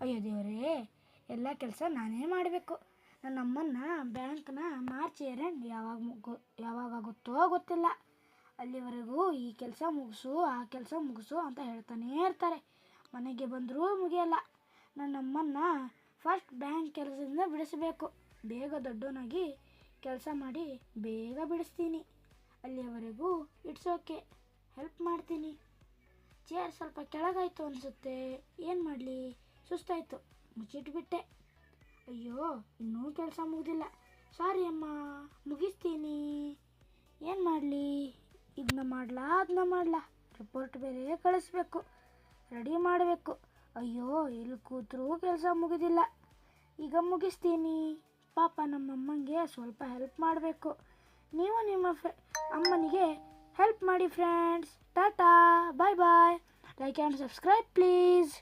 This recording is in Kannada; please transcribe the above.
ಅಯ್ಯೋ ದೇವರೇ, ಎಲ್ಲ ಕೆಲಸ ನಾನೇ ಮಾಡಬೇಕು. ನನ್ನ ಅಮ್ಮನ್ನ ಬ್ಯಾಂಕ್ನ ಮಾರ್ಚ್ ಎರಡ್ ಯಾವಾಗಾಗುತ್ತೋ ಗೊತ್ತಿಲ್ಲ. ಅಲ್ಲಿವರೆಗೂ ಈ ಕೆಲಸ ಮುಗಿಸು ಆ ಕೆಲಸ ಮುಗಿಸು ಅಂತ ಹೇಳ್ತಾನೇ ಇರ್ತಾರೆ. ಮನೆಗೆ ಬಂದರೂ ಮುಗಿಯಲ್ಲ. ನನ್ನಮ್ಮನ್ನ ಫಸ್ಟ್ ಬ್ಯಾಂಕ್ ಕೆಲಸದಿಂದ ಬಿಡಿಸಬೇಕು. ಬೇಗ ದೊಡ್ಡವನಾಗಿ ಕೆಲಸ ಮಾಡಿ ಬೇಗ ಬಿಡಿಸ್ತೀನಿ. ಅಲ್ಲಿಯವರೆಗೂ ಇಟ್ಸ್ ಓಕೆ, ಹೆಲ್ಪ್ ಮಾಡ್ತೀನಿ. ಚೇರ್ ಸ್ವಲ್ಪ ಕೆಳಗಾಯ್ತು ಅನಿಸುತ್ತೆ, ಏನು ಮಾಡಲಿ, ಸುಸ್ತಾಯಿತು, ಮುಚ್ಚಿಟ್ಬಿಟ್ಟೆ. ಅಯ್ಯೋ, ಇನ್ನೂ ಕೆಲಸ ಮುಗಿದಿಲ್ಲ. ಸಾರಿ ಅಮ್ಮ, ಮುಗಿಸ್ತೀನಿ. ಏನು ಮಾಡಲಿ, ಇದನ್ನ ಮಾಡಲಾ ರಿಪೋರ್ಟ್ ಬೇರೆ ಕಳಿಸ್ಬೇಕು, ರೆಡಿ ಮಾಡಬೇಕು. ಅಯ್ಯೋ, ಇಲ್ಲಿ ಕೂತ್ರೂ ಕೆಲಸ ಮುಗಿದಿಲ್ಲ. ಈಗ ಮುಗಿಸ್ತೀನಿ. ಪಾಪ ನಮ್ಮಮ್ಮಂಗೆ ಸ್ವಲ್ಪ ಹೆಲ್ಪ್ ಮಾಡಬೇಕು. ನೀವು ನಿಮ್ಮ ಅಮ್ಮನಿಗೆ ಹೆಲ್ಪ್ ಮಾಡಿ friends. Tata, bye bye. Like and subscribe please.